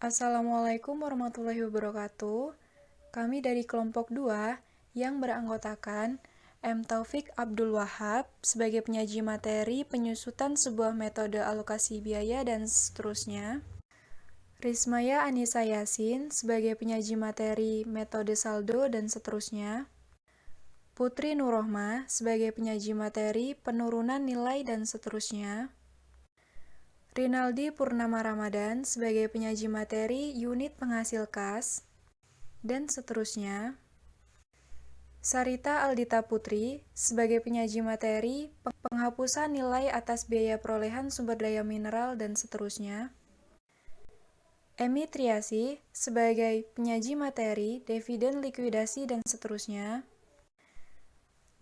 Assalamualaikum warahmatullahi wabarakatuh. Kami dari kelompok 2 yang beranggotakan M. Taufik Abdul Wahab sebagai penyaji materi penyusutan sebuah metode alokasi biaya dan seterusnya. Rismaya Anissa Yasin sebagai penyaji materi metode saldo dan seterusnya. Putri Nurrohma sebagai penyaji materi penurunan nilai dan seterusnya. Rinaldi Purnama Ramadan sebagai penyaji materi unit penghasil kas, dan seterusnya. Sarita Aldita Putri sebagai penyaji materi penghapusan nilai atas biaya perolehan sumber daya mineral dan seterusnya. Emi Triasi sebagai penyaji materi dividen likuidasi dan seterusnya.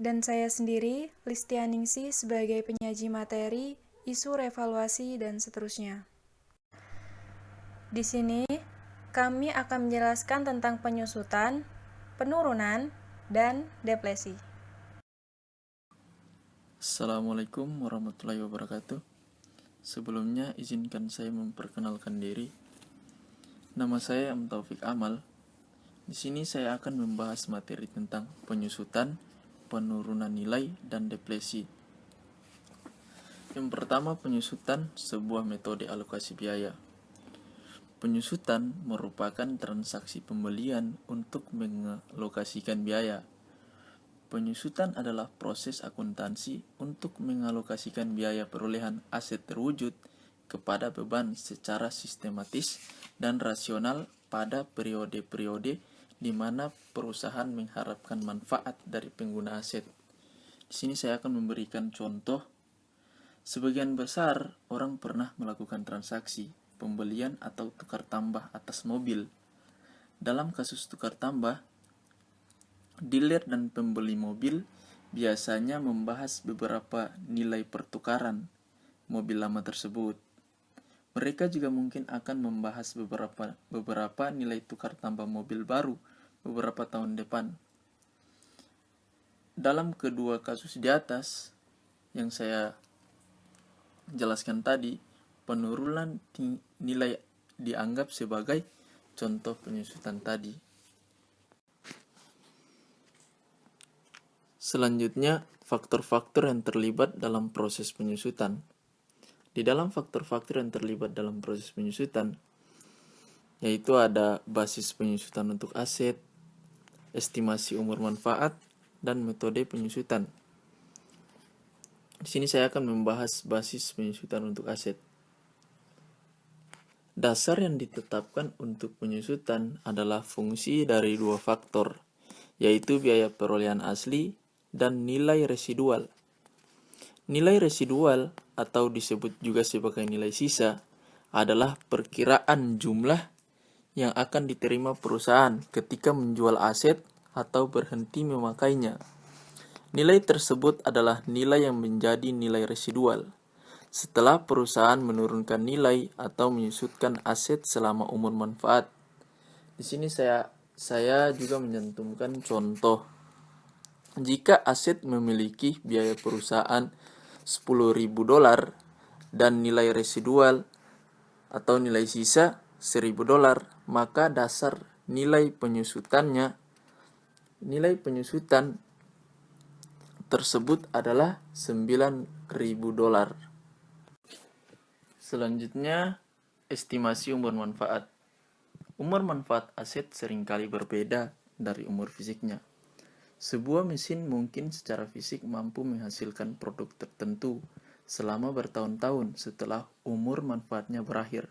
Dan saya sendiri, Listianingsih sebagai penyaji materi isu revaluasi dan seterusnya. Di sini kami akan menjelaskan tentang penyusutan, penurunan, dan depresi. Assalamualaikum warahmatullahi wabarakatuh. Sebelumnya izinkan saya memperkenalkan diri. Nama saya M. Taufik Amal. Di sini saya akan membahas materi tentang penyusutan, penurunan nilai, dan depresi. Yang pertama, penyusutan sebuah metode alokasi biaya. Penyusutan merupakan transaksi pembelian untuk mengalokasikan biaya. Penyusutan adalah proses akuntansi untuk mengalokasikan biaya perolehan aset terwujud kepada beban secara sistematis dan rasional pada periode-periode di mana perusahaan mengharapkan manfaat dari pengguna aset. Di sini saya akan memberikan contoh. Sebagian besar orang pernah melakukan transaksi pembelian atau tukar tambah atas mobil. Dalam kasus tukar tambah, dealer dan pembeli mobil biasanya membahas beberapa nilai pertukaran mobil lama tersebut. Mereka juga mungkin akan membahas beberapa nilai tukar tambah mobil baru beberapa tahun depan. Dalam kedua kasus di atas yang saya jelaskan tadi, penurunan nilai dianggap sebagai contoh penyusutan tadi. Selanjutnya, faktor-faktor yang terlibat dalam proses penyusutan. Di dalam faktor-faktor yang terlibat dalam proses penyusutan, yaitu ada basis penyusutan untuk aset, estimasi umur manfaat, dan metode penyusutan. Di sini saya akan membahas basis penyusutan untuk aset. Dasar yang ditetapkan untuk penyusutan adalah fungsi dari dua faktor, yaitu biaya perolehan asli dan nilai residual. Nilai residual atau disebut juga sebagai nilai sisa adalah perkiraan jumlah yang akan diterima perusahaan ketika menjual aset atau berhenti memakainya. Nilai tersebut adalah nilai yang menjadi nilai residual setelah perusahaan menurunkan nilai atau menyusutkan aset selama umur manfaat. Di sini saya juga menyantumkan contoh. Jika aset memiliki biaya perusahaan $10.000 dan nilai residual atau nilai sisa $1.000, maka dasar nilai penyusutan tersebut adalah $9.000. Selanjutnya, estimasi umur manfaat. Umur manfaat aset seringkali berbeda dari umur fisiknya. Sebuah mesin mungkin secara fisik mampu menghasilkan produk tertentu selama bertahun-tahun setelah umur manfaatnya berakhir.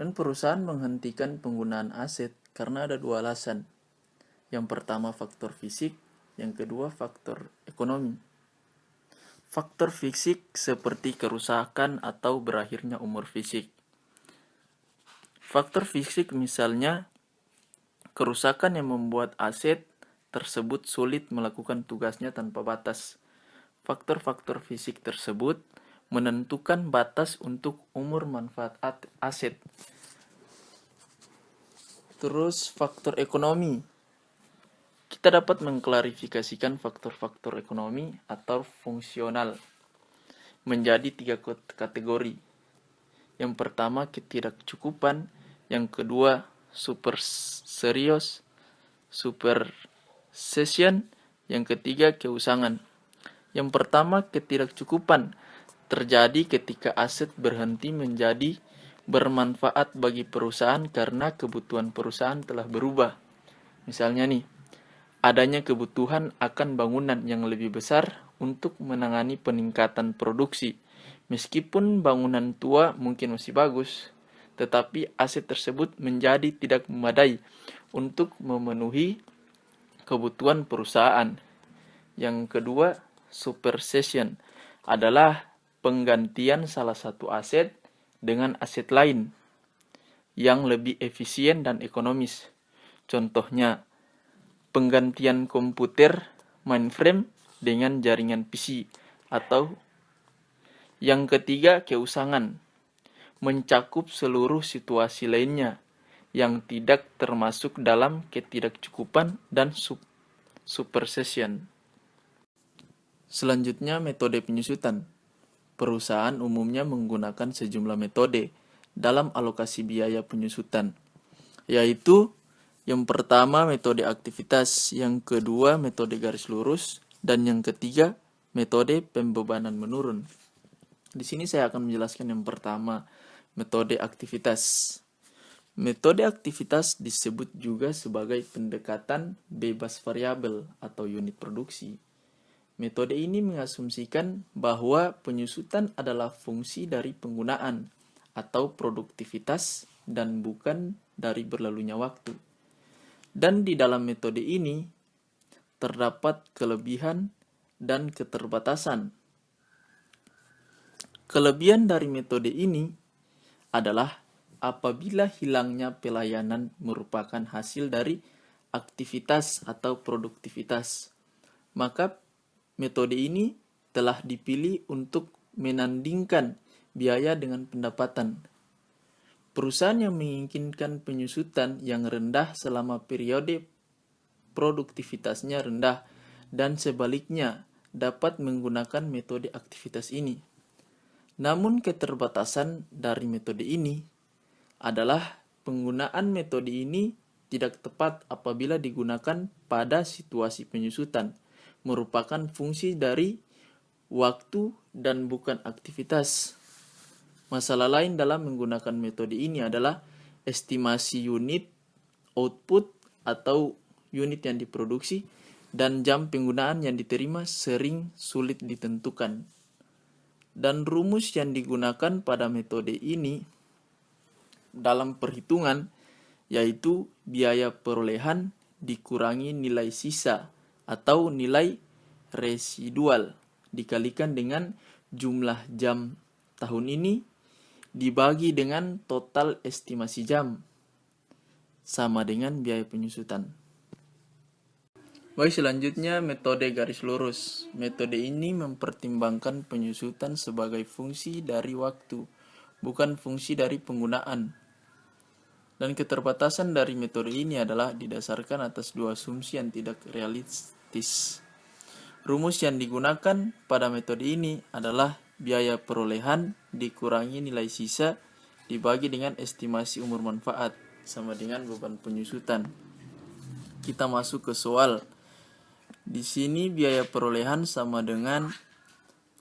Dan perusahaan menghentikan penggunaan aset karena ada dua alasan. Yang pertama faktor fisik, yang kedua faktor ekonomi. Faktor fisik seperti kerusakan atau berakhirnya umur fisik. Faktor fisik misalnya kerusakan yang membuat aset tersebut sulit melakukan tugasnya tanpa batas. Faktor-faktor fisik tersebut menentukan batas untuk umur manfaat aset. Terus faktor ekonomi. Kita dapat mengklarifikasikan faktor-faktor ekonomi atau fungsional menjadi 3 kategori. Yang pertama, ketidakcukupan. Yang kedua, super serius, super session. Yang ketiga, keusangan. Yang pertama, ketidakcukupan terjadi ketika aset berhenti menjadi bermanfaat bagi perusahaan karena kebutuhan perusahaan telah berubah. Misalnya nih, adanya kebutuhan akan bangunan yang lebih besar untuk menangani peningkatan produksi. Meskipun bangunan tua mungkin masih bagus, tetapi aset tersebut menjadi tidak memadai untuk memenuhi kebutuhan perusahaan. Yang kedua, supersession adalah penggantian salah satu aset dengan aset lain yang lebih efisien dan ekonomis. Contohnya, penggantian komputer mainframe dengan jaringan PC. Atau yang ketiga, keusangan, mencakup seluruh situasi lainnya yang tidak termasuk dalam ketidakcukupan dan supersession. Selanjutnya, metode penyusutan. Perusahaan umumnya menggunakan sejumlah metode dalam alokasi biaya penyusutan, yaitu yang pertama metode aktivitas, yang kedua metode garis lurus, dan yang ketiga metode pembebanan menurun. Di sini saya akan menjelaskan yang pertama, metode aktivitas. Metode aktivitas disebut juga sebagai pendekatan bebas variabel atau unit produksi. Metode ini mengasumsikan bahwa penyusutan adalah fungsi dari penggunaan atau produktivitas dan bukan dari berlalunya waktu. Dan di dalam metode ini terdapat kelebihan dan keterbatasan. Kelebihan dari metode ini adalah apabila hilangnya pelayanan merupakan hasil dari aktivitas atau produktivitas, maka metode ini telah dipilih untuk menandingkan biaya dengan pendapatan. Perusahaan yang menginginkan penyusutan yang rendah selama periode produktivitasnya rendah dan sebaliknya dapat menggunakan metode aktivitas ini. Namun keterbatasan dari metode ini adalah penggunaan metode ini tidak tepat apabila digunakan pada situasi penyusutan, merupakan fungsi dari waktu dan bukan aktivitas. Masalah lain dalam menggunakan metode ini adalah estimasi unit output atau unit yang diproduksi dan jam penggunaan yang diterima sering sulit ditentukan. Dan rumus yang digunakan pada metode ini dalam perhitungan yaitu biaya perolehan dikurangi nilai sisa atau nilai residual dikalikan dengan jumlah jam tahun ini dibagi dengan total estimasi jam sama dengan biaya penyusutan. Baik, selanjutnya metode garis lurus. Metode ini mempertimbangkan penyusutan sebagai fungsi dari waktu, bukan fungsi dari penggunaan. Dan keterbatasan dari metode ini adalah didasarkan atas dua asumsi yang tidak realistis. Rumus yang digunakan pada metode ini adalah biaya perolehan dikurangi nilai sisa dibagi dengan estimasi umur manfaat sama dengan beban penyusutan. Kita masuk ke soal. Di sini biaya perolehan sama dengan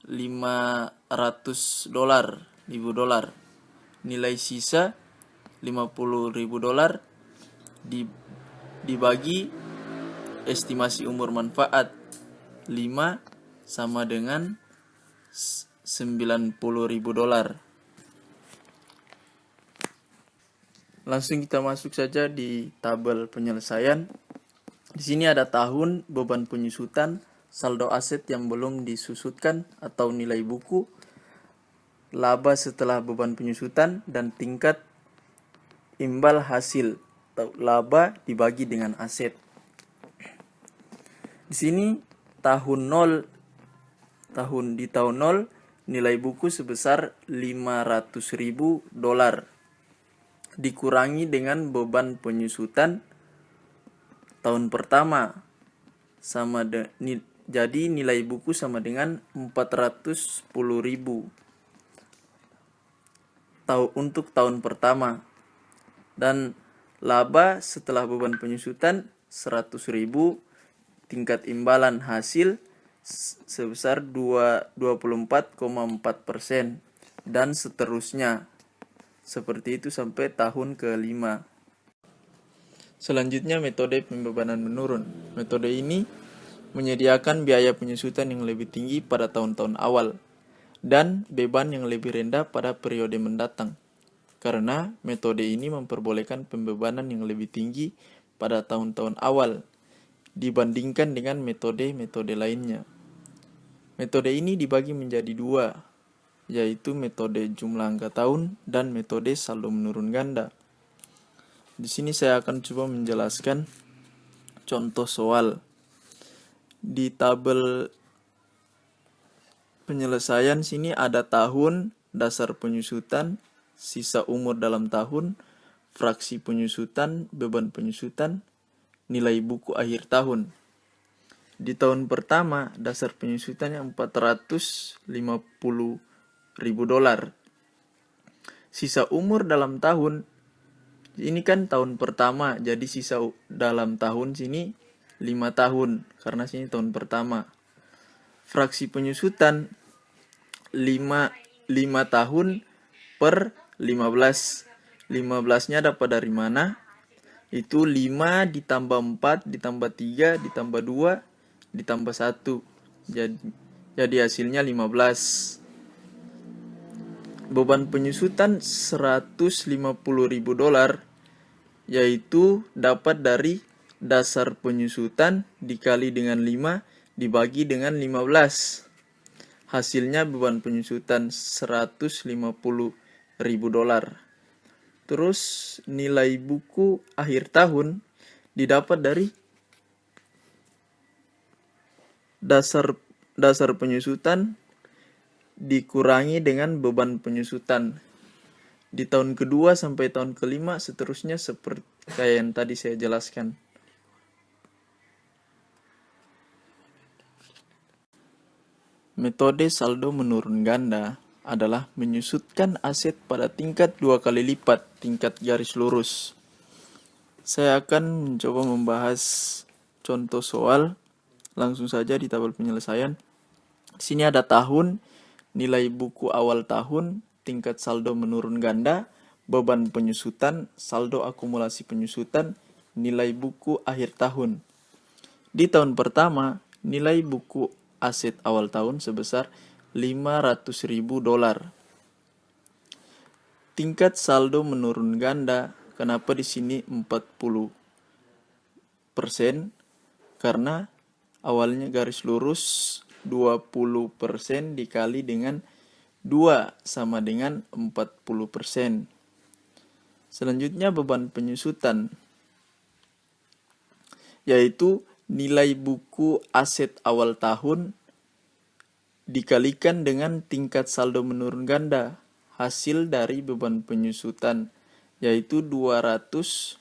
$500. Nilai sisa $50.000 dibagi estimasi umur manfaat 5 sama dengan $90.000. Langsung kita masuk saja di tabel penyelesaian. Di sini ada tahun, beban penyusutan, saldo aset yang belum disusutkan atau nilai buku, laba setelah beban penyusutan, dan tingkat imbal hasil atau laba dibagi dengan aset. Di sini tahun 0 nilai buku sebesar $500.000 dikurangi dengan beban penyusutan tahun pertama jadi nilai buku sama dengan $410.000. untuk tahun pertama, dan laba setelah beban penyusutan 100.000, tingkat imbalan hasil sebesar 24,4%, dan seterusnya. Seperti itu sampai tahun kelima. Selanjutnya, metode pembebanan menurun. Metode ini menyediakan biaya penyusutan yang lebih tinggi pada tahun-tahun awal dan beban yang lebih rendah pada periode mendatang. Karena metode ini memperbolehkan pembebanan yang lebih tinggi pada tahun-tahun awal dibandingkan dengan metode-metode lainnya. Metode ini dibagi menjadi dua, yaitu metode jumlah angka tahun dan metode saldo menurun ganda. Di sini saya akan coba menjelaskan contoh soal. Di tabel penyelesaian sini ada tahun, dasar penyusutan, sisa umur dalam tahun, fraksi penyusutan, beban penyusutan, nilai buku akhir tahun. Di tahun pertama, dasar penyusutannya $450.000. Sisa umur dalam tahun, ini kan tahun pertama, jadi sisa dalam tahun sini 5 tahun, karena sini tahun pertama. Fraksi penyusutan 5 tahun per 15. 15-nya dapat dari mana? Itu 5 ditambah 4 ditambah 3 ditambah 2 ditambah 1. Jadi hasilnya 15. Beban penyusutan $150.000, yaitu dapat dari dasar penyusutan dikali dengan 5 dibagi dengan 15. Hasilnya beban penyusutan $150.000. Terus nilai buku akhir tahun didapat dari dasar penyusutan dikurangi dengan beban penyusutan. Di tahun kedua sampai tahun kelima seterusnya seperti kayak yang tadi saya jelaskan. Metode saldo menurun ganda adalah menyusutkan aset pada tingkat 2 kali lipat tingkat garis lurus. Saya akan mencoba membahas contoh soal langsung saja di tabel penyelesaian. Di sini ada tahun, nilai buku awal tahun, tingkat saldo menurun ganda, beban penyusutan, saldo akumulasi penyusutan, nilai buku akhir tahun. Di tahun pertama, nilai buku aset awal tahun sebesar $500.000. Tingkat saldo menurun ganda, kenapa di sini 40%? Karena awalnya garis lurus 20% dikali dengan 2 sama dengan 40%. Selanjutnya beban penyusutan, yaitu nilai buku aset awal tahun dikalikan dengan tingkat saldo menurun ganda, hasil dari beban penyusutan, yaitu $200.000.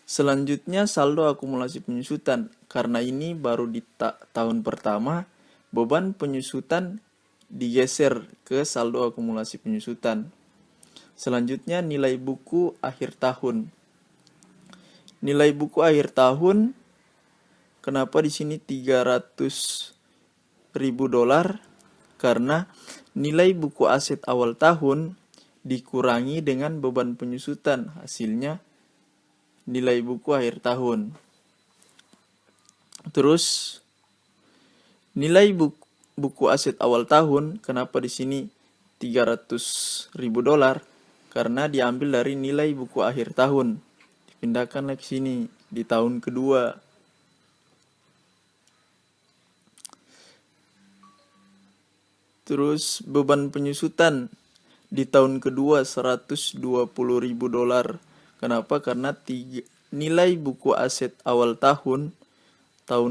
Selanjutnya saldo akumulasi penyusutan, karena ini baru di tahun pertama, beban penyusutan digeser ke saldo akumulasi penyusutan. Selanjutnya nilai buku akhir tahun. Nilai buku akhir tahun, kenapa di sini $300.000? Karena nilai buku aset awal tahun dikurangi dengan beban penyusutan, hasilnya nilai buku akhir tahun. Terus nilai buku aset awal tahun, kenapa di sini $300.000? Karena diambil dari nilai buku akhir tahun. Dipindahkan lagi sini di tahun kedua. Terus beban penyusutan di tahun kedua $120.000. Kenapa? Karena nilai buku aset awal tahun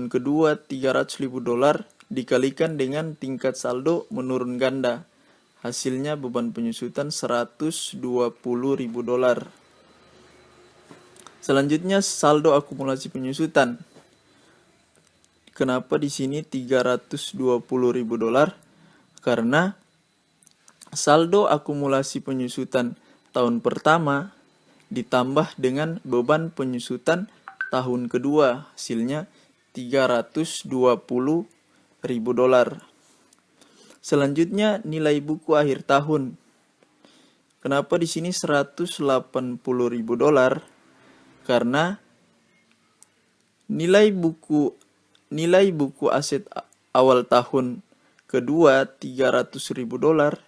kedua $300.000 dikalikan dengan tingkat saldo menurun ganda. Hasilnya beban penyusutan $120.000. Selanjutnya saldo akumulasi penyusutan. Kenapa di sini $320.000? Karena Saldo akumulasi penyusutan tahun pertama ditambah dengan beban penyusutan tahun kedua, hasilnya $320.000. Selanjutnya nilai buku akhir tahun. Kenapa di sini $180.000? Karena nilai buku aset awal tahun kedua $300.000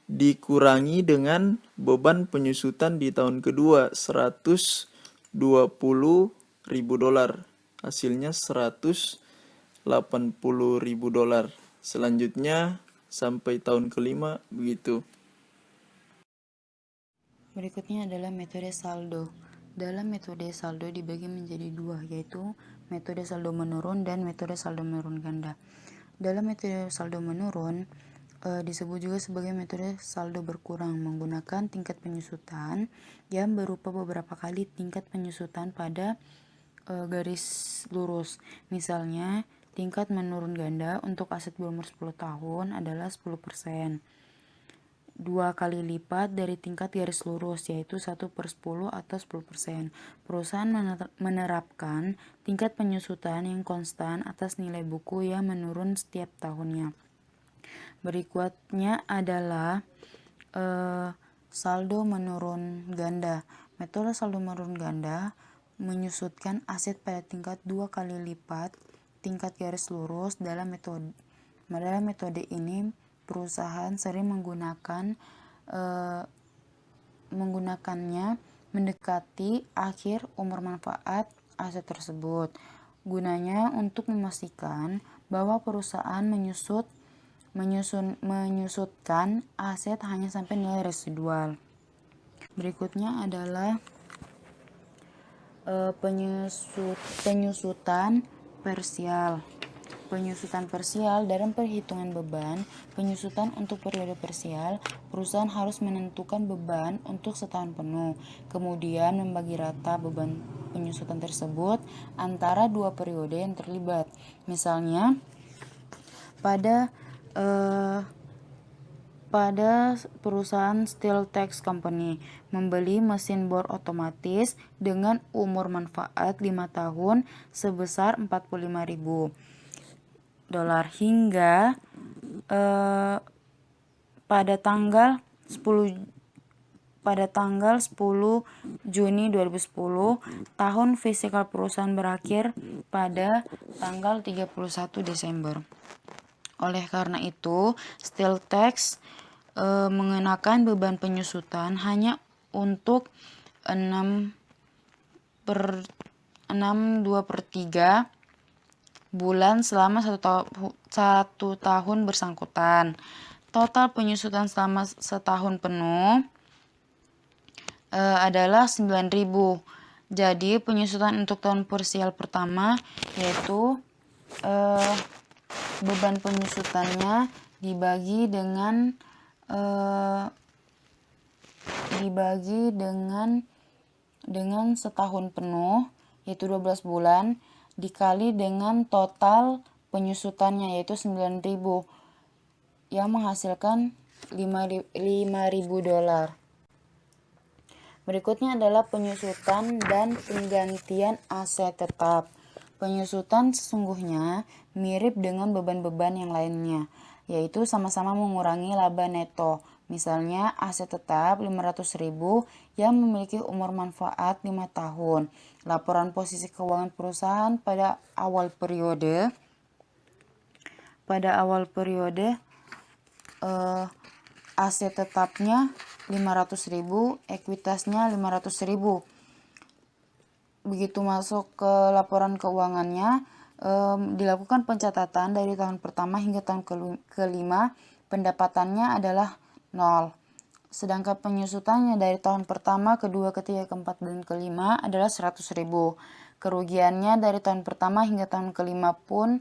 dikurangi dengan beban penyusutan di tahun kedua $120.000, hasilnya $180.000. Selanjutnya sampai tahun kelima begitu. Berikutnya adalah metode saldo. Dalam metode saldo dibagi menjadi dua, yaitu metode saldo menurun dan metode saldo menurun ganda. Dalam metode saldo menurun disebut juga sebagai metode saldo berkurang, menggunakan tingkat penyusutan yang berupa beberapa kali tingkat penyusutan pada garis lurus. Misalnya, tingkat menurun ganda untuk aset berumur 10 tahun adalah 10%. 2 kali lipat dari tingkat garis lurus, yaitu 1/10 atau 10%. Perusahaan menerapkan tingkat penyusutan yang konstan atas nilai buku yang menurun setiap tahunnya. Berikutnya adalah saldo menurun ganda. Metode saldo menurun ganda menyusutkan aset pada tingkat 2 kali lipat tingkat garis lurus. Dalam metode ini perusahaan sering menggunakannya mendekati akhir umur manfaat aset tersebut. Gunanya untuk memastikan bahwa perusahaan menyusutkan aset hanya sampai nilai residual. Berikutnya adalah penyusutan parsial. Penyusutan parsial dalam perhitungan beban penyusutan untuk periode parsial, perusahaan harus menentukan beban untuk setahun penuh, kemudian membagi rata beban penyusutan tersebut antara dua periode yang terlibat. Misalnya, pada perusahaan Steel Tax Company membeli mesin bor otomatis dengan umur manfaat 5 tahun sebesar $45.000 hingga pada tanggal 10 Juni 2010 tahun fiskal perusahaan berakhir pada tanggal 31 Desember. Oleh karena itu, Steel Tax mengenakan beban penyusutan hanya untuk 2/3 bulan selama satu tahun bersangkutan. Total penyusutan selama setahun penuh adalah 9.000. Jadi penyusutan untuk tahun parsial pertama yaitu beban penyusutannya dibagi dengan setahun penuh yaitu 12 bulan dikali dengan total penyusutannya yaitu 9.000 yang menghasilkan $5.000. Berikutnya adalah penyusutan dan penggantian aset tetap. Penyusutan sesungguhnya mirip dengan beban-beban yang lainnya, yaitu sama-sama mengurangi laba neto. Misalnya aset tetap 500.000 yang memiliki umur manfaat 5 tahun. Laporan posisi keuangan perusahaan pada awal periode aset tetapnya 500.000, ekuitasnya 500.000. Begitu masuk ke laporan keuangannya, dilakukan pencatatan dari tahun pertama hingga tahun kelima, pendapatannya adalah 0. Sedangkan penyusutannya dari tahun pertama, kedua, ketiga, keempat, dan kelima adalah 100.000. Kerugiannya dari tahun pertama hingga tahun kelima pun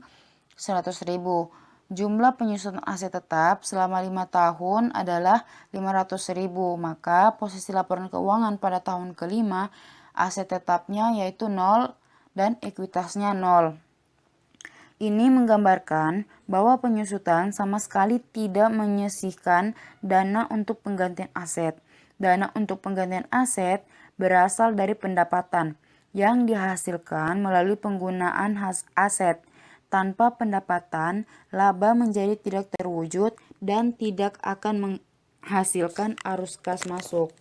100.000. Jumlah penyusutan aset tetap selama 5 tahun adalah 500.000. Maka posisi laporan keuangan pada tahun kelima, aset tetapnya yaitu 0 dan ekuitasnya 0. Ini menggambarkan bahwa penyusutan sama sekali tidak menyisihkan dana untuk penggantian aset. Dana untuk penggantian aset berasal dari pendapatan yang dihasilkan melalui penggunaan aset. Tanpa pendapatan, laba menjadi tidak terwujud dan tidak akan menghasilkan arus kas masuk.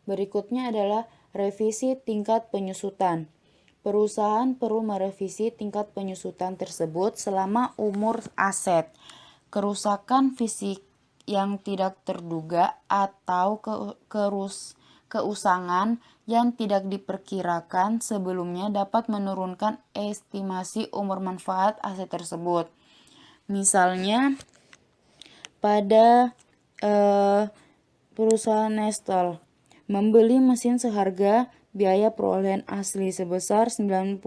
Berikutnya adalah revisi tingkat penyusutan. Perusahaan perlu merevisi tingkat penyusutan tersebut selama umur aset. Kerusakan fisik yang tidak terduga atau keusangan yang tidak diperkirakan sebelumnya dapat menurunkan estimasi umur manfaat aset tersebut. Misalnya pada perusahaan Nestle membeli mesin seharga biaya perolehan asli sebesar 90.000.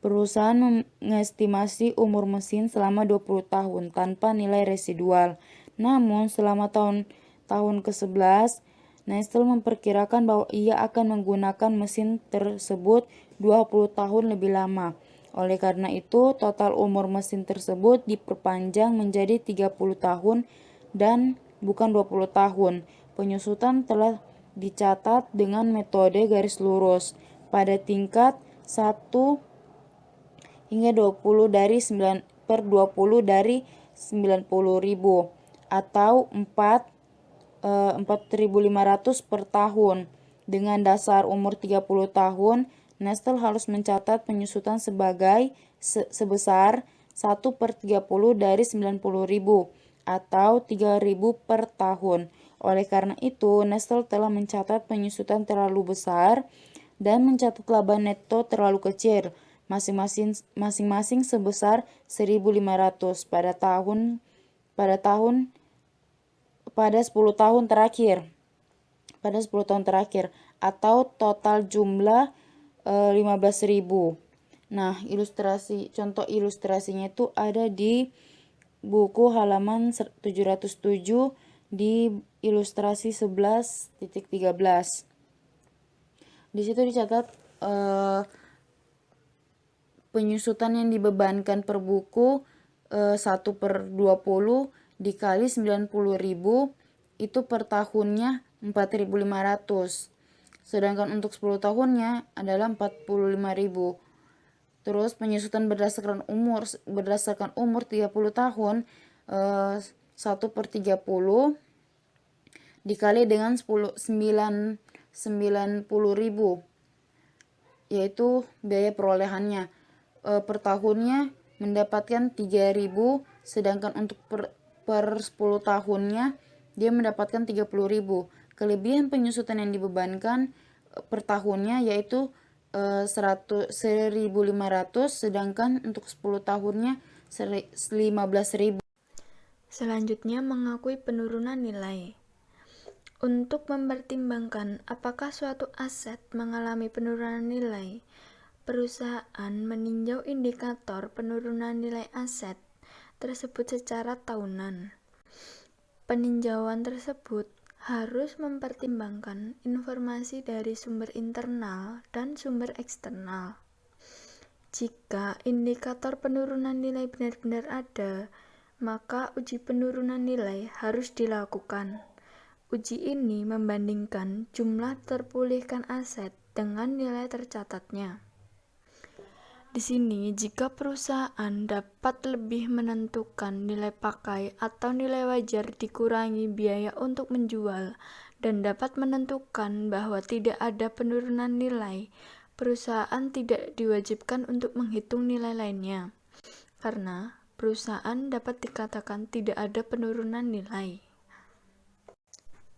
Perusahaan mengestimasi umur mesin selama 20 tahun tanpa nilai residual. Namun selama tahun ke-11, Nestle memperkirakan bahwa ia akan menggunakan mesin tersebut 20 tahun lebih lama. Oleh karena itu, total umur mesin tersebut diperpanjang menjadi 30 tahun dan bukan 20 tahun. Penyusutan telah dicatat dengan metode garis lurus pada tingkat 1 hingga 20 dari 9 per 20 dari 90.000 atau 4.500 per tahun. Dengan dasar umur 30 tahun, Nestle harus mencatat penyusutan sebesar 1 per 30 dari 90.000 atau 3.000 per tahun. Oleh karena itu, Nestle telah mencatat penyusutan terlalu besar dan mencatat laba neto terlalu kecil, masing-masing sebesar 1.500 pada 10 tahun terakhir atau total jumlah 15.000. Nah, contoh ilustrasinya itu ada di buku halaman 707 di ilustrasi 11.13. Di situ dicatat penyusutan yang dibebankan per buku 1 per 20 dikali 90.000 itu per tahunnya 4.500. Sedangkan untuk 10 tahunnya adalah 45.000. Terus penyusutan berdasarkan umur 30 tahun 1 per 30 dikali dengan 90.000 yaitu biaya perolehannya. Per tahunnya mendapatkan 3.000, sedangkan untuk per 10 tahunnya dia mendapatkan 30.000. Kelebihan penyusutan yang dibebankan per tahunnya yaitu 1.500, sedangkan untuk 10 tahunnya 15.000. Selanjutnya, mengakui penurunan nilai. Untuk mempertimbangkan apakah suatu aset mengalami penurunan nilai, perusahaan meninjau indikator penurunan nilai aset tersebut secara tahunan. Peninjauan tersebut harus mempertimbangkan informasi dari sumber internal dan sumber eksternal. Jika indikator penurunan nilai benar-benar ada, maka uji penurunan nilai harus dilakukan. Uji ini membandingkan jumlah terpulihkan aset dengan nilai tercatatnya. Di sini, jika perusahaan dapat lebih menentukan nilai pakai atau nilai wajar dikurangi biaya untuk menjual dan dapat menentukan bahwa tidak ada penurunan nilai, perusahaan tidak diwajibkan untuk menghitung nilai lainnya, karena perusahaan dapat dikatakan tidak ada penurunan nilai.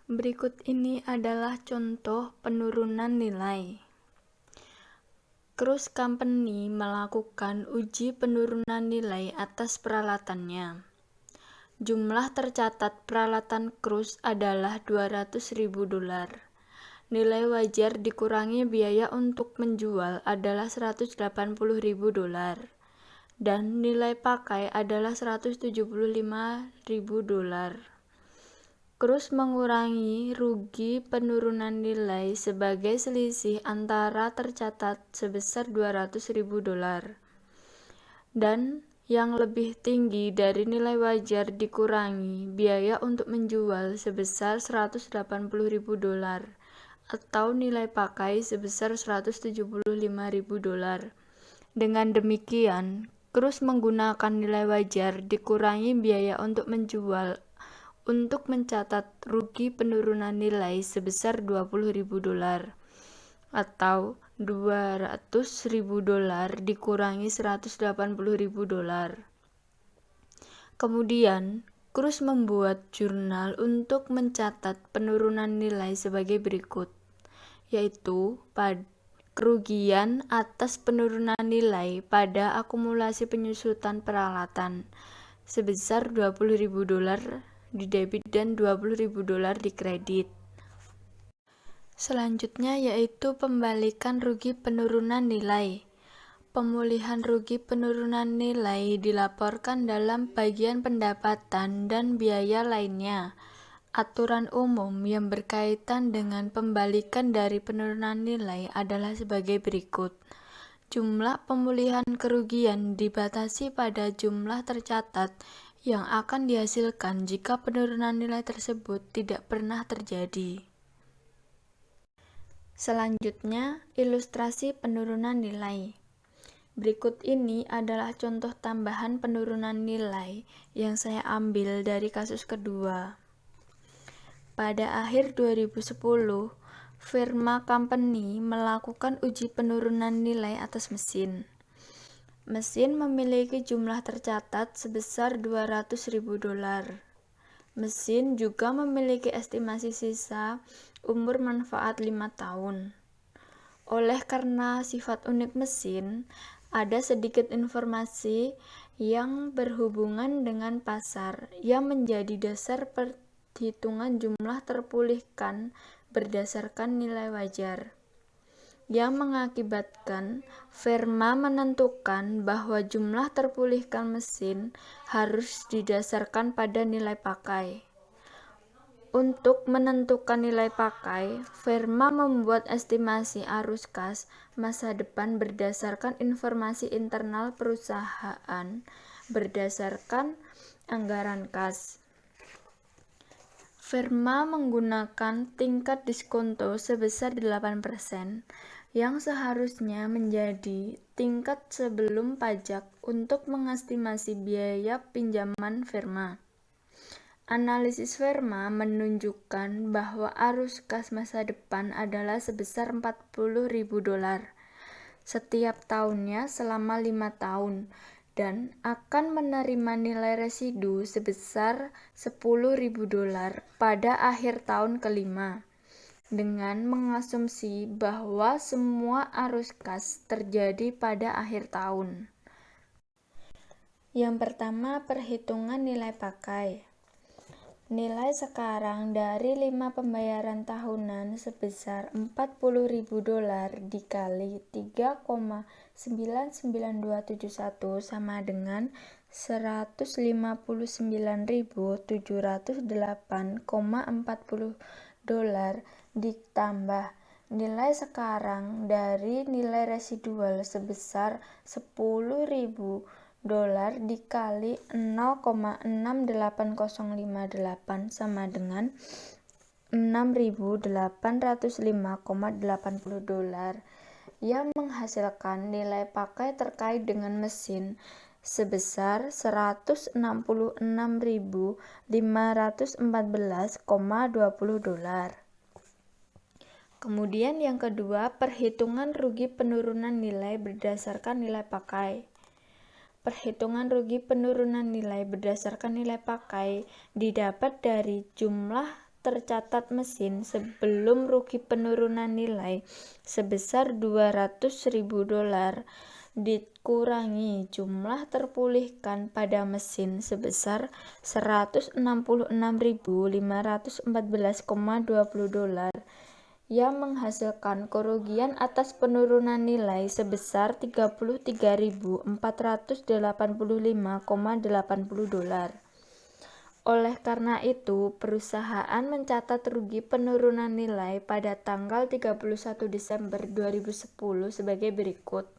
Berikut ini adalah contoh penurunan nilai. Cruise Company melakukan uji penurunan nilai atas peralatannya. Jumlah tercatat peralatan cruise adalah $200.000. Nilai wajar dikurangi biaya untuk menjual adalah $180.000. Dan nilai pakai adalah $175.000. Cruise mengurangi rugi penurunan nilai sebagai selisih antara tercatat sebesar $200.000. dan yang lebih tinggi dari nilai wajar dikurangi biaya untuk menjual sebesar $180.000 atau nilai pakai sebesar $175.000. Dengan demikian, Cruz menggunakan nilai wajar dikurangi biaya untuk menjual untuk mencatat rugi penurunan nilai sebesar $20.000 atau $200.000 dikurangi $180.000. Kemudian, Cruz membuat jurnal untuk mencatat penurunan nilai sebagai berikut, yaitu kerugian atas penurunan nilai pada akumulasi penyusutan peralatan sebesar $20.000 di debit dan $20.000 di kredit. Selanjutnya yaitu pembalikan rugi penurunan nilai. Pemulihan rugi penurunan nilai dilaporkan dalam bagian pendapatan dan biaya lainnya. Aturan umum yang berkaitan dengan pembalikan dari penurunan nilai adalah sebagai berikut. Jumlah pemulihan kerugian dibatasi pada jumlah tercatat yang akan dihasilkan jika penurunan nilai tersebut tidak pernah terjadi. Selanjutnya, ilustrasi penurunan nilai. Berikut ini adalah contoh tambahan penurunan nilai yang saya ambil dari kasus kedua. Pada akhir 2010, firma company melakukan uji penurunan nilai atas mesin. Mesin memiliki jumlah tercatat sebesar $200.000. Mesin juga memiliki estimasi sisa umur manfaat 5 tahun. Oleh karena sifat unik mesin, ada sedikit informasi yang berhubungan dengan pasar yang menjadi dasar perhitungan jumlah terpulihkan berdasarkan nilai wajar, yang mengakibatkan firma menentukan bahwa jumlah terpulihkan mesin harus didasarkan pada nilai pakai. Untuk menentukan nilai pakai, firma membuat estimasi arus kas masa depan berdasarkan informasi internal perusahaan berdasarkan anggaran kas. Firma menggunakan tingkat diskonto sebesar 8%, yang seharusnya menjadi tingkat sebelum pajak untuk mengestimasi biaya pinjaman firma. Analisis firma menunjukkan bahwa arus kas masa depan adalah sebesar $40.000 setiap tahunnya selama 5 tahun dan akan menerima nilai residu sebesar $10.000 pada akhir tahun kelima, dengan mengasumsi bahwa semua arus kas terjadi pada akhir tahun. Yang pertama, perhitungan nilai pakai. Nilai sekarang dari 5 pembayaran tahunan sebesar $40.000 dikali 3,99271 sama dengan $159.708,40 ditambah nilai sekarang dari nilai residual sebesar $10.000 dikali 0,68058 sama dengan $6.805,80 yang menghasilkan nilai pakai terkait dengan mesin sebesar $166.514,20. Kemudian yang kedua, perhitungan rugi penurunan nilai berdasarkan nilai pakai. Perhitungan rugi penurunan nilai berdasarkan nilai pakai didapat dari jumlah tercatat mesin sebelum rugi penurunan nilai sebesar $200.000 dikurangi jumlah terpulihkan pada mesin sebesar $166.514,20 yang menghasilkan kerugian atas penurunan nilai sebesar $33.485,80. Oleh karena itu, perusahaan mencatat rugi penurunan nilai pada tanggal 31 Desember 2010 sebagai berikut.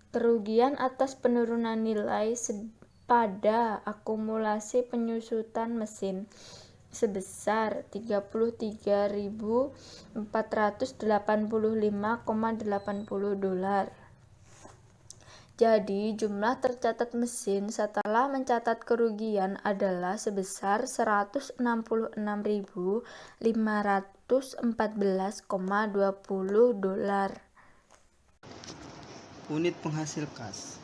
Kerugian atas penurunan nilai pada akumulasi penyusutan mesin sebesar 33.485,80 dolar. Jadi, jumlah tercatat mesin setelah mencatat kerugian adalah sebesar 166.514,20 dolar. Unit penghasil kas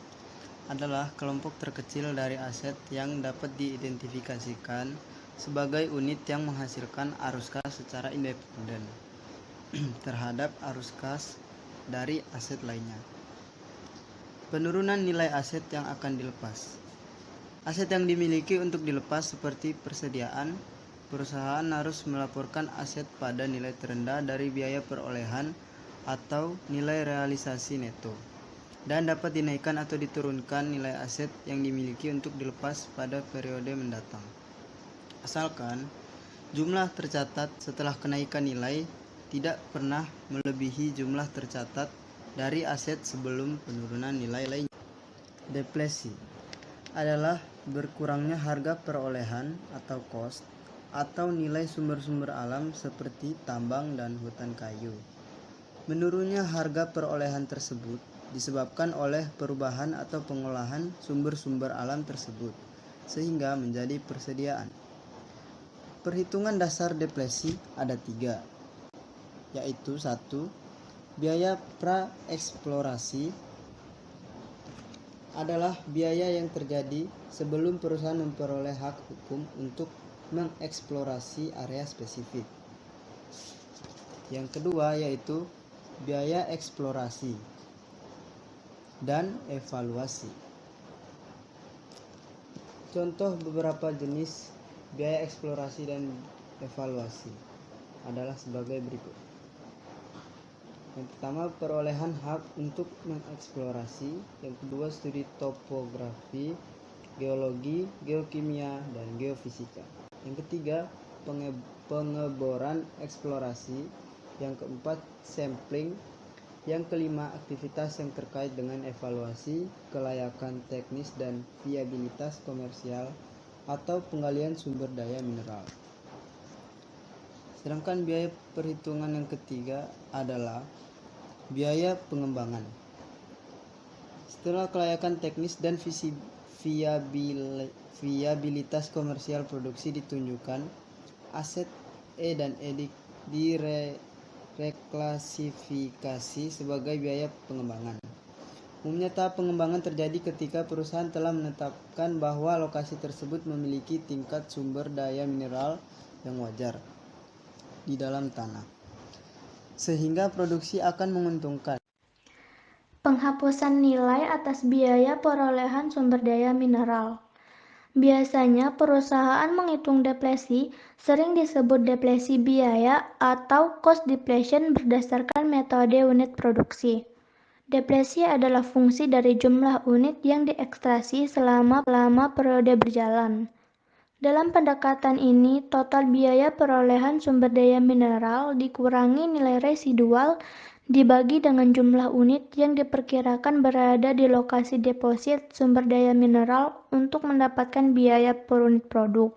adalah kelompok terkecil dari aset yang dapat diidentifikasikan sebagai unit yang menghasilkan arus kas secara independen terhadap arus kas dari aset lainnya. Penurunan nilai aset yang akan dilepas. Aset yang dimiliki untuk dilepas seperti persediaan, perusahaan harus melaporkan aset pada nilai terendah dari biaya perolehan atau nilai realisasi neto, dan dapat dinaikkan atau diturunkan nilai aset yang dimiliki untuk dilepas pada periode mendatang. Asalkan jumlah tercatat setelah kenaikan nilai tidak pernah melebihi jumlah tercatat dari aset sebelum penurunan nilai lainnya. Depresi adalah berkurangnya harga perolehan atau cost atau nilai sumber-sumber alam seperti tambang dan hutan kayu. Menurunnya harga perolehan tersebut disebabkan oleh perubahan atau pengolahan sumber-sumber alam tersebut sehingga menjadi persediaan. Perhitungan dasar depresi ada 3, yaitu 1. Biaya praeksplorasi adalah biaya yang terjadi sebelum perusahaan memperoleh hak hukum untuk mengeksplorasi area spesifik. Yang kedua yaitu biaya eksplorasi dan evaluasi. Contoh beberapa jenis biaya eksplorasi dan evaluasi adalah sebagai berikut. Yang pertama, perolehan hak untuk mengeksplorasi. Yang kedua, studi topografi, geologi, geokimia, dan geofisika. Yang ketiga, pengeboran eksplorasi. Yang keempat, sampling. Yang kelima, aktivitas yang terkait dengan evaluasi, kelayakan teknis dan viabilitas komersial atau penggalian sumber daya mineral. Sedangkan biaya perhitungan yang ketiga adalah biaya pengembangan. Setelah kelayakan teknis dan viabilitas komersial produksi ditunjukkan, aset E dan E reklasifikasi sebagai biaya pengembangan. Umumnya tahap pengembangan terjadi ketika perusahaan telah menetapkan bahwa lokasi tersebut memiliki tingkat sumber daya mineral yang wajar di dalam tanah, sehingga produksi akan menguntungkan. Penghapusan nilai atas biaya perolehan sumber daya mineral. Biasanya perusahaan menghitung depresi, sering disebut depresi biaya atau cost depletion berdasarkan metode unit produksi. Depresi adalah fungsi dari jumlah unit yang diekstraksi selama periode berjalan. Dalam pendekatan ini, total biaya perolehan sumber daya mineral dikurangi nilai residual dibagi dengan jumlah unit yang diperkirakan berada di lokasi deposit sumber daya mineral untuk mendapatkan biaya per unit produk.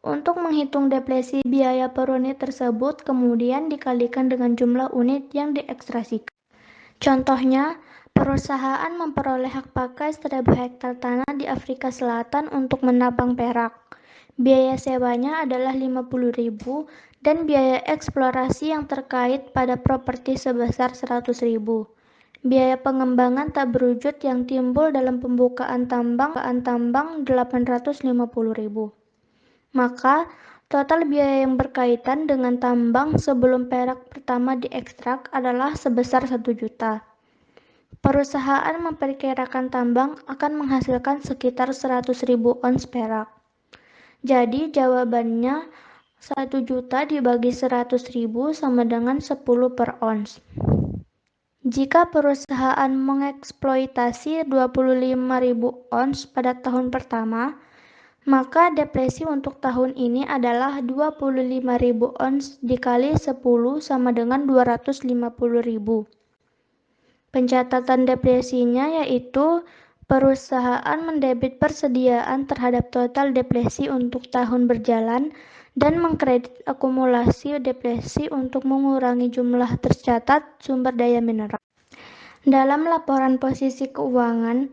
Untuk menghitung depresi biaya per unit tersebut kemudian dikalikan dengan jumlah unit yang diekstrasikan. Contohnya, perusahaan memperoleh hak pakai 1.000 hektar tanah di Afrika Selatan untuk menambang perak. Biaya sewanya adalah 50.000 dan biaya eksplorasi yang terkait pada properti sebesar 100.000. Biaya pengembangan tak berwujud yang timbul dalam pembukaan tambang 850.000. Maka, total biaya yang berkaitan dengan tambang sebelum perak pertama diekstrak adalah sebesar 1 juta. Perusahaan memperkirakan tambang akan menghasilkan sekitar 100.000 ons perak. Jadi jawabannya 1 juta dibagi 100.000 sama dengan 10 per ons. Jika perusahaan mengeksploitasi 25.000 ons pada tahun pertama, maka depresi untuk tahun ini adalah 25.000 ons dikali 10 sama dengan 250.000. Pencatatan depresinya yaitu perusahaan mendebit persediaan terhadap total depresi untuk tahun berjalan dan mengkredit akumulasi depresi untuk mengurangi jumlah tercatat sumber daya mineral. Dalam laporan posisi keuangan,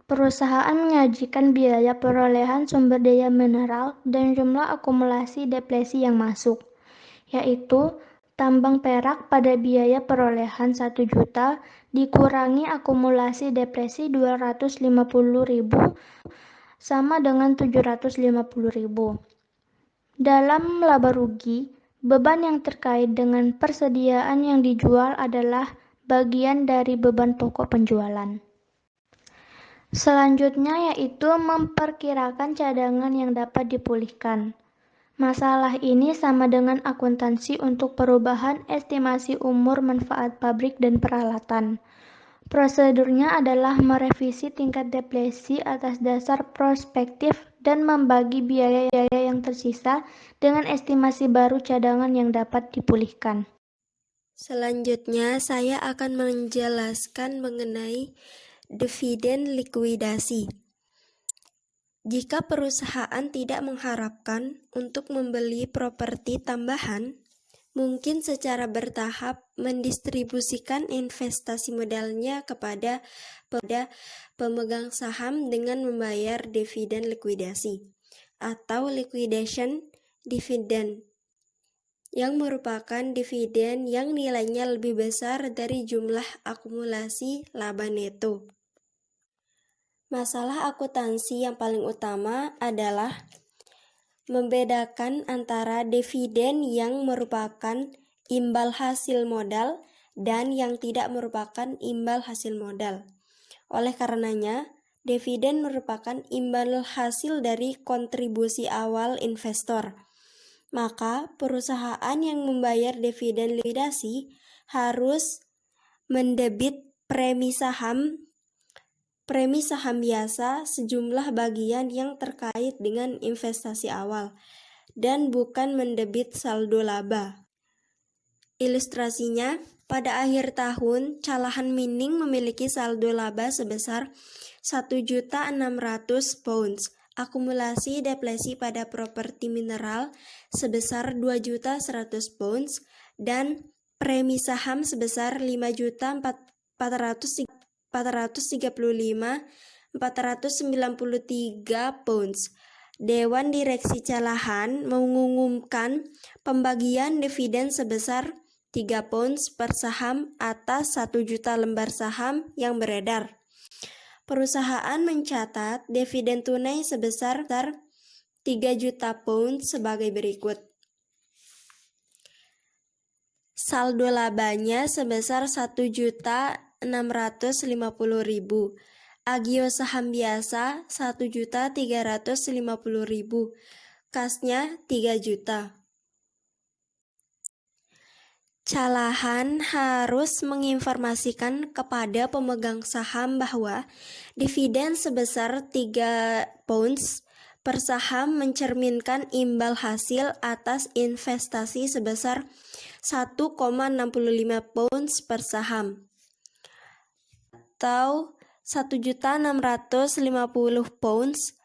perusahaan menyajikan biaya perolehan sumber daya mineral dan jumlah akumulasi depresi yang masuk, yaitu tambang perak pada biaya perolehan 1 juta dikurangi akumulasi depresi 250.000 sama dengan 750.000. Dalam laba rugi, beban yang terkait dengan persediaan yang dijual adalah bagian dari beban pokok penjualan. Selanjutnya yaitu memperkirakan cadangan yang dapat dipulihkan. Masalah ini sama dengan akuntansi untuk perubahan estimasi umur manfaat pabrik dan peralatan. Prosedurnya adalah merevisi tingkat depresi atas dasar prospektif dan membagi biaya yang tersisa dengan estimasi baru cadangan yang dapat dipulihkan. Selanjutnya, saya akan menjelaskan mengenai dividen likuidasi. Jika perusahaan tidak mengharapkan untuk membeli properti tambahan, mungkin secara bertahap mendistribusikan investasi modalnya kepada pemegang saham dengan membayar dividen likuidasi atau liquidation dividend, yang merupakan dividen yang nilainya lebih besar dari jumlah akumulasi laba neto. Masalah akuntansi yang paling utama adalah membedakan antara dividen yang merupakan imbal hasil modal dan yang tidak merupakan imbal hasil modal. Oleh karenanya, dividen merupakan imbal hasil dari kontribusi awal investor. Maka, perusahaan yang membayar dividen likuidasi harus mendebit premi saham biasa sejumlah bagian yang terkait dengan investasi awal dan bukan mendebit saldo laba. Ilustrasinya, pada akhir tahun, Calahan Mining memiliki saldo laba sebesar 1.600.000 pounds, akumulasi depresi pada properti mineral sebesar 2.100.000 pounds, dan premi saham sebesar 5.435.493 pounds. Dewan Direksi Calahan mengumumkan pembagian dividen sebesar 3 pounds per saham atas 1 juta lembar saham yang beredar. Perusahaan mencatat dividen tunai sebesar 3 juta pounds sebagai berikut. Saldo labanya sebesar 1.650.000. Agio saham biasa 1.350.000. Kasnya 3 juta. Calahan harus menginformasikan kepada pemegang saham bahwa dividen sebesar 3 pounds per saham mencerminkan imbal hasil atas investasi sebesar 1,65 pounds per saham atau 1.650 pounds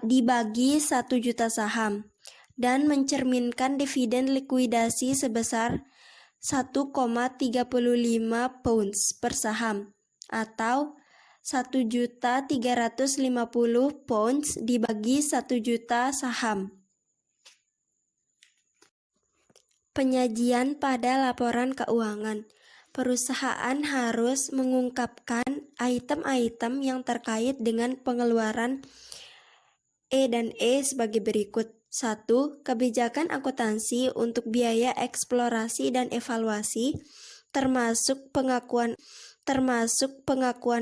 dibagi 1 juta saham dan mencerminkan dividen likuidasi sebesar 1,35 pounds per saham atau 1.350 pounds dibagi 1 juta saham. Penyajian pada laporan keuangan. Perusahaan harus mengungkapkan item-item yang terkait dengan pengeluaran E dan E sebagai berikut. 1. Kebijakan akuntansi untuk biaya eksplorasi dan evaluasi, termasuk pengakuan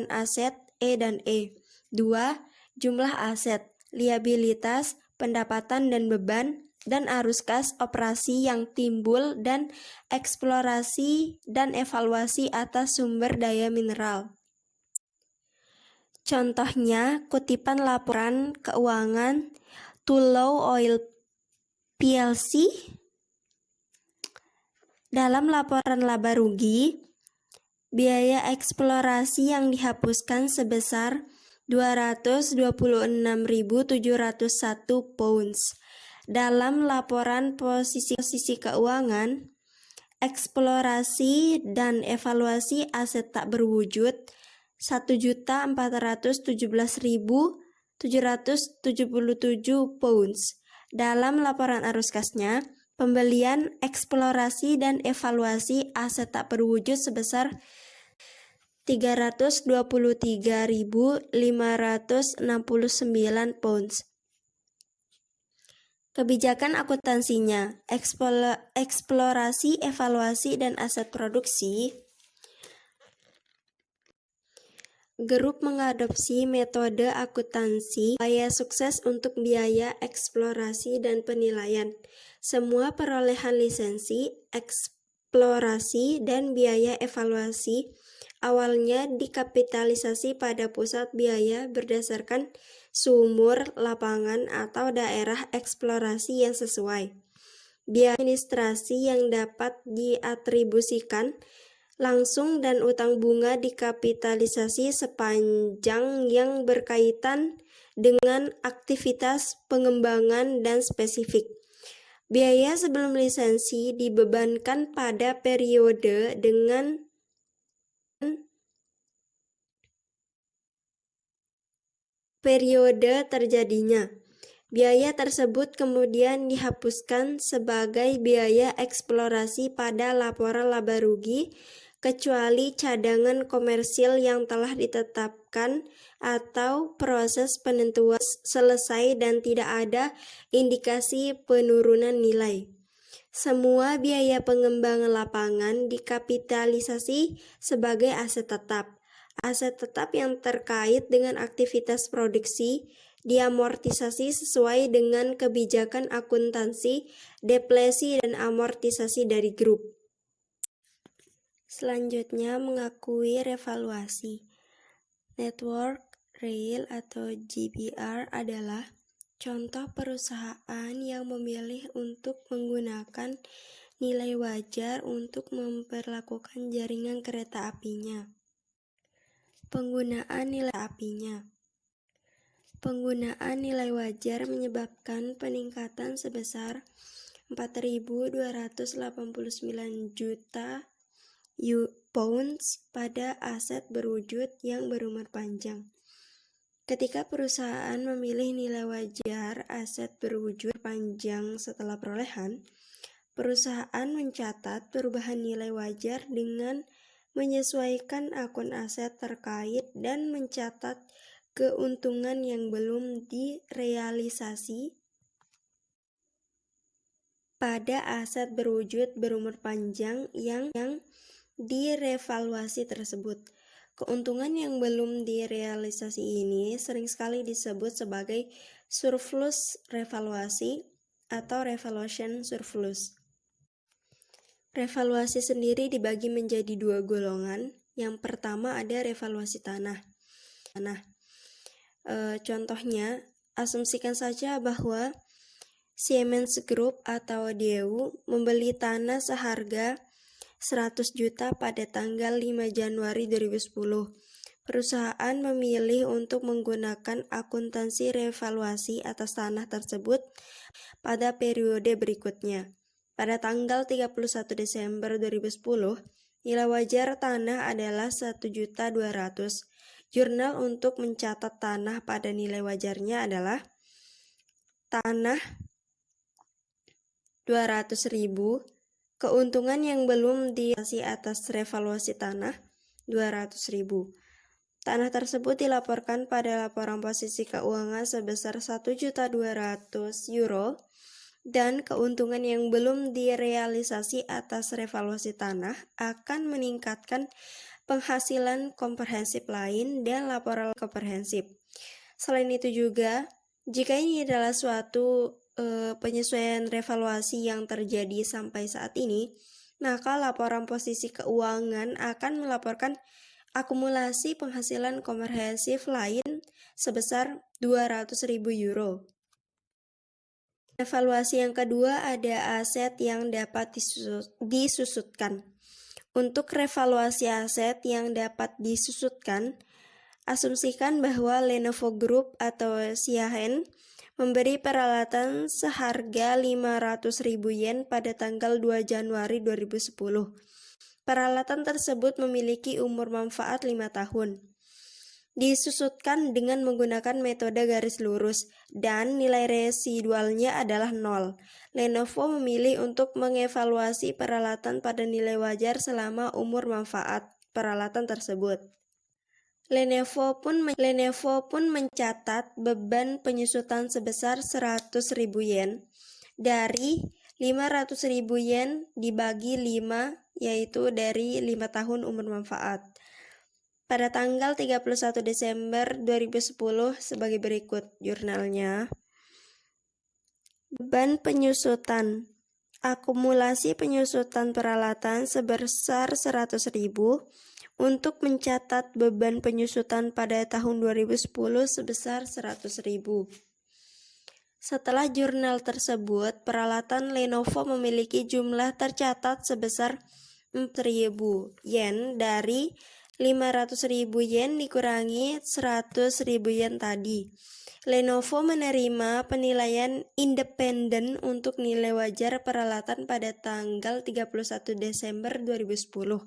aset E dan E. 2. Jumlah aset, liabilitas, pendapatan dan beban, dan arus kas operasi yang timbul dan eksplorasi dan evaluasi atas sumber daya mineral. Contohnya, kutipan laporan keuangan Tullow Oil PLC. Dalam laporan laba rugi, Biaya eksplorasi yang dihapuskan sebesar 226.701 pounds. Dalam laporan posisi keuangan, eksplorasi dan evaluasi aset tak berwujud 1.417.777 pounds. Dalam laporan arus kasnya, pembelian, eksplorasi, dan evaluasi aset tak berwujud sebesar 323.569 pounds. Kebijakan akuntansinya, eksplorasi, evaluasi, dan aset produksi. Grup mengadopsi metode akuntansi supaya sukses untuk biaya eksplorasi dan penilaian. Semua perolehan lisensi, eksplorasi, dan biaya evaluasi awalnya dikapitalisasi pada pusat biaya berdasarkan sumur, lapangan, atau daerah eksplorasi yang sesuai. Biaya administrasi yang dapat diatribusikan langsung dan utang bunga dikapitalisasi sepanjang yang berkaitan dengan aktivitas pengembangan dan spesifik. Biaya sebelum lisensi dibebankan pada periode dengan periode terjadinya. Biaya tersebut kemudian dihapuskan sebagai biaya eksplorasi pada laporan laba rugi, kecuali cadangan komersil yang telah ditetapkan atau proses penentuan selesai dan tidak ada indikasi penurunan nilai. Semua biaya pengembangan lapangan dikapitalisasi sebagai aset tetap. Aset tetap yang terkait dengan aktivitas produksi diamortisasi sesuai dengan kebijakan akuntansi, depresi, dan amortisasi dari grup. Selanjutnya, mengakui revaluasi. Network Rail atau GBR adalah contoh perusahaan yang memilih untuk menggunakan nilai wajar untuk memperlakukan jaringan kereta apinya. Penggunaan nilai wajar menyebabkan peningkatan sebesar 4.289 juta pounds pada aset berwujud yang berumur panjang. Ketika perusahaan memilih nilai wajar aset berwujud panjang setelah perolehan, perusahaan mencatat perubahan nilai wajar dengan menyesuaikan akun aset terkait dan mencatat keuntungan yang belum direalisasi pada aset berwujud berumur panjang yang direvaluasi tersebut. Keuntungan yang belum direalisasi ini sering sekali disebut sebagai surplus revaluasi atau revaluation surplus. Revaluasi sendiri dibagi menjadi dua golongan. Yang pertama ada revaluasi tanah. Contohnya, asumsikan saja bahwa Siemens Group atau DEU membeli tanah seharga 100 juta pada tanggal 5 Januari 2010. Perusahaan memilih untuk menggunakan akuntansi revaluasi atas tanah tersebut pada periode berikutnya. Pada tanggal 31 Desember 2010, nilai wajar tanah adalah 1.200.000. Jurnal untuk mencatat tanah pada nilai wajarnya adalah tanah 200.000. Keuntungan yang belum direalisasi atas revaluasi tanah 200.000. Tanah tersebut dilaporkan pada laporan posisi keuangan sebesar 1.200.000 euro dan keuntungan yang belum direalisasi atas revaluasi tanah akan meningkatkan penghasilan komprehensif lain dan laporan komprehensif. Selain itu juga, jika ini adalah suatu penyesuaian revaluasi yang terjadi sampai saat ini, maka laporan posisi keuangan akan melaporkan akumulasi penghasilan komprehensif lain sebesar 200.000 euro. Evaluasi yang kedua ada aset yang dapat disusutkan. Untuk revaluasi aset yang dapat disusutkan, asumsikan bahwa Lenovo Group atau Siahen memberi peralatan seharga 500.000 yen pada tanggal 2 Januari 2010. Peralatan tersebut memiliki umur manfaat 5 tahun. Disusutkan dengan menggunakan metode garis lurus dan nilai residualnya adalah 0. Lenovo memilih untuk mengevaluasi peralatan pada nilai wajar selama umur manfaat peralatan tersebut. Lenovo pun mencatat beban penyusutan sebesar 100.000 yen dari 500.000 yen dibagi 5, yaitu dari 5 tahun umur manfaat. Pada tanggal 31 Desember 2010 sebagai berikut jurnalnya. Beban penyusutan. Akumulasi penyusutan peralatan sebesar 100.000 untuk mencatat beban penyusutan pada tahun 2010 sebesar 100.000. Setelah jurnal tersebut, peralatan Lenovo memiliki jumlah tercatat sebesar 4.000 yen dari 500.000 yen dikurangi 100.000 yen tadi. Lenovo menerima penilaian independen untuk nilai wajar peralatan pada tanggal 31 Desember 2010,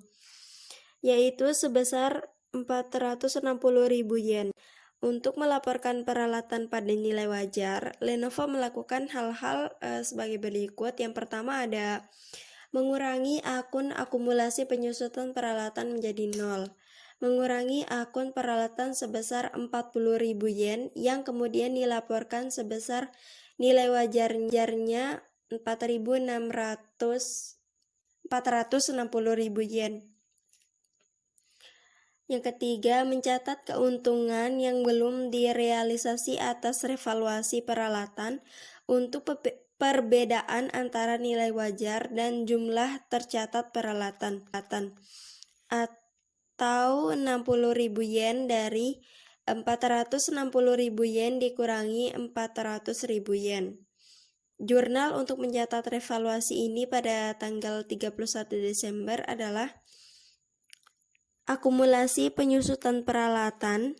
yaitu sebesar 460.000 yen. Untuk melaporkan peralatan pada nilai wajar, Lenovo melakukan hal-hal sebagai berikut. Yang pertama ada mengurangi akun akumulasi penyusutan peralatan menjadi 0. Mengurangi akun peralatan sebesar 40.000 yen yang kemudian dilaporkan sebesar nilai wajarnya 460.000 yen. Yang ketiga, mencatat keuntungan yang belum direalisasi atas revaluasi peralatan untuk perbedaan antara nilai wajar dan jumlah tercatat peralatan atau 60.000 yen dari 460.000 yen dikurangi 400.000 yen. Jurnal untuk mencatat revaluasi ini pada tanggal 31 Desember adalah akumulasi penyusutan peralatan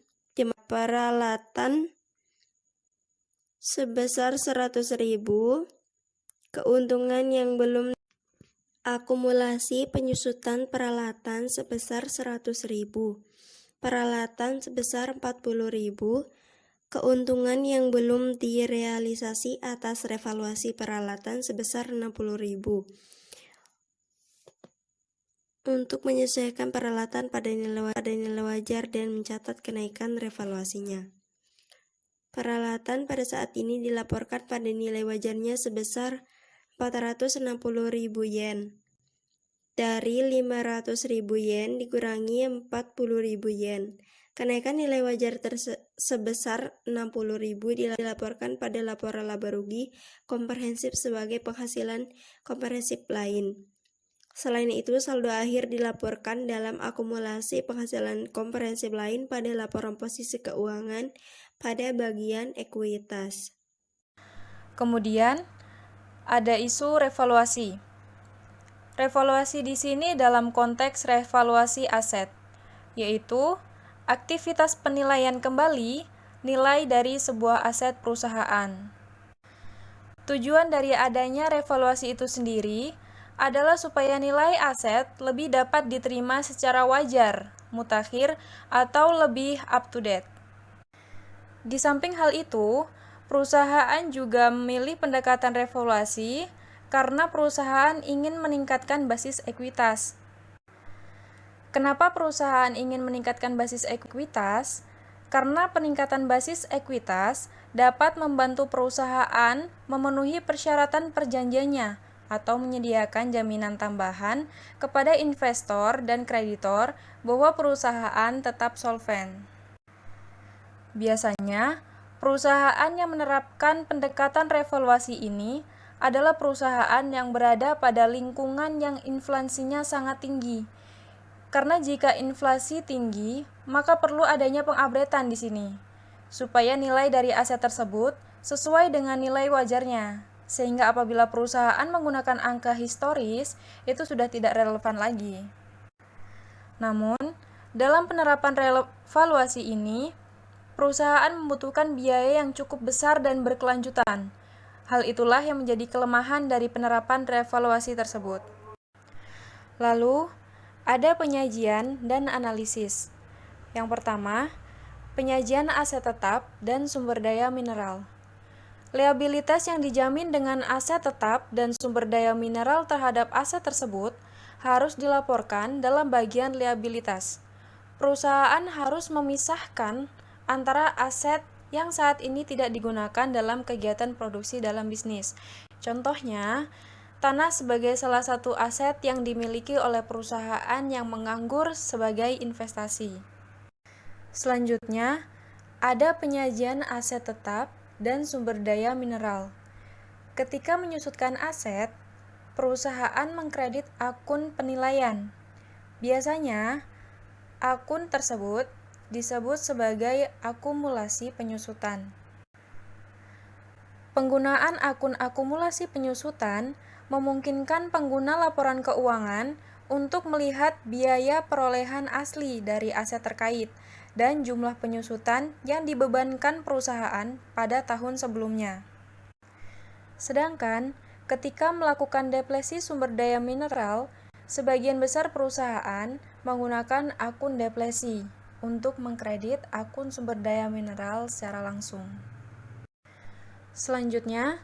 sebesar 100.000, keuntungan yang belum akumulasi penyusutan peralatan sebesar 100.000, peralatan sebesar 40.000, keuntungan yang belum direalisasi atas revaluasi peralatan sebesar 60.000. Untuk menyesuaikan peralatan pada nilai wajar dan mencatat kenaikan revaluasinya. Peralatan pada saat ini dilaporkan pada nilai wajarnya sebesar 460.000 yen. Dari 500.000 yen dikurangi 40.000 yen. Kenaikan nilai wajar sebesar 60.000 dilaporkan pada laporan laba rugi komprehensif sebagai penghasilan komprehensif lain. Selain itu, saldo akhir dilaporkan dalam akumulasi penghasilan komprehensif lain pada laporan posisi keuangan pada bagian ekuitas. Kemudian, ada isu revaluasi. Revaluasi di sini dalam konteks revaluasi aset, yaitu aktivitas penilaian kembali nilai dari sebuah aset perusahaan. Tujuan dari adanya revaluasi itu sendiri adalah supaya nilai aset lebih dapat diterima secara wajar, mutakhir, atau lebih up to date. Di samping hal itu, perusahaan juga memilih pendekatan revaluasi karena perusahaan ingin meningkatkan basis ekuitas. Kenapa perusahaan ingin meningkatkan basis ekuitas? Karena peningkatan basis ekuitas dapat membantu perusahaan memenuhi persyaratan perjanjiannya atau menyediakan jaminan tambahan kepada investor dan kreditor bahwa perusahaan tetap solven. Biasanya, perusahaan yang menerapkan pendekatan revaluasi ini adalah perusahaan yang berada pada lingkungan yang inflasinya sangat tinggi. Karena jika inflasi tinggi, maka perlu adanya pengupdatean di sini, supaya nilai dari aset tersebut sesuai dengan nilai wajarnya, sehingga apabila perusahaan menggunakan angka historis, itu sudah tidak relevan lagi. Namun, dalam penerapan revaluasi ini, perusahaan membutuhkan biaya yang cukup besar dan berkelanjutan. Hal itulah yang menjadi kelemahan dari penerapan revaluasi tersebut. Lalu, ada penyajian dan analisis. Yang pertama, penyajian aset tetap dan sumber daya mineral. Liabilitas yang dijamin dengan aset tetap dan sumber daya mineral terhadap aset tersebut harus dilaporkan dalam bagian liabilitas. Perusahaan harus memisahkan antara aset yang saat ini tidak digunakan dalam kegiatan produksi dalam bisnis. Contohnya, tanah sebagai salah satu aset yang dimiliki oleh perusahaan yang menganggur sebagai investasi. Selanjutnya, ada penyajian aset tetap dan sumber daya mineral. Ketika menyusutkan aset, perusahaan mengkredit akun penilaian. Biasanya, akun tersebut disebut sebagai akumulasi penyusutan. Penggunaan akun akumulasi penyusutan memungkinkan pengguna laporan keuangan untuk melihat biaya perolehan asli dari aset terkait dan jumlah penyusutan yang dibebankan perusahaan pada tahun sebelumnya. Sedangkan, ketika melakukan depresi sumber daya mineral, sebagian besar perusahaan menggunakan akun depresi untuk mengkredit akun sumber daya mineral secara langsung. Selanjutnya,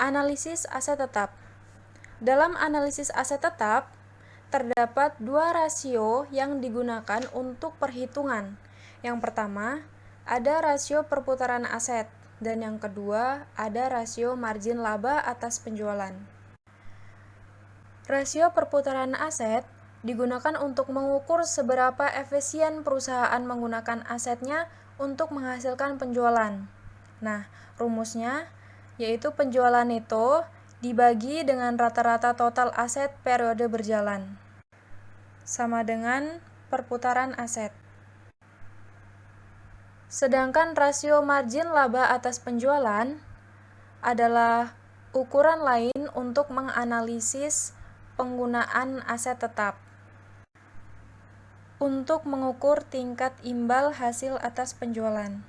analisis aset tetap. Dalam analisis aset tetap, terdapat dua rasio yang digunakan untuk perhitungan. Yang pertama, ada rasio perputaran aset, dan yang kedua, ada rasio margin laba atas penjualan. Rasio perputaran aset digunakan untuk mengukur seberapa efisien perusahaan menggunakan asetnya untuk menghasilkan penjualan. Nah, rumusnya yaitu penjualan neto dibagi dengan rata-rata total aset periode berjalan, sama dengan perputaran aset. Sedangkan rasio margin laba atas penjualan adalah ukuran lain untuk menganalisis penggunaan aset tetap untuk mengukur tingkat imbal hasil atas penjualan.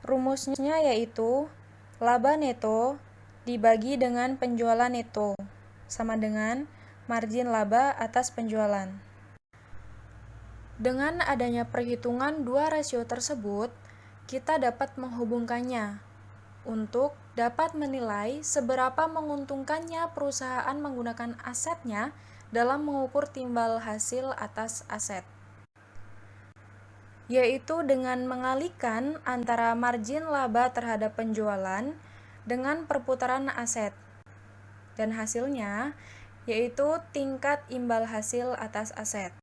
Rumusnya yaitu laba neto dibagi dengan penjualan neto, sama dengan margin laba atas penjualan. Dengan adanya perhitungan dua rasio tersebut, kita dapat menghubungkannya untuk dapat menilai seberapa menguntungkannya perusahaan menggunakan asetnya dalam mengukur timbal hasil atas aset, yaitu dengan mengalihkan antara margin laba terhadap penjualan dengan perputaran aset, dan hasilnya yaitu tingkat imbal hasil atas aset.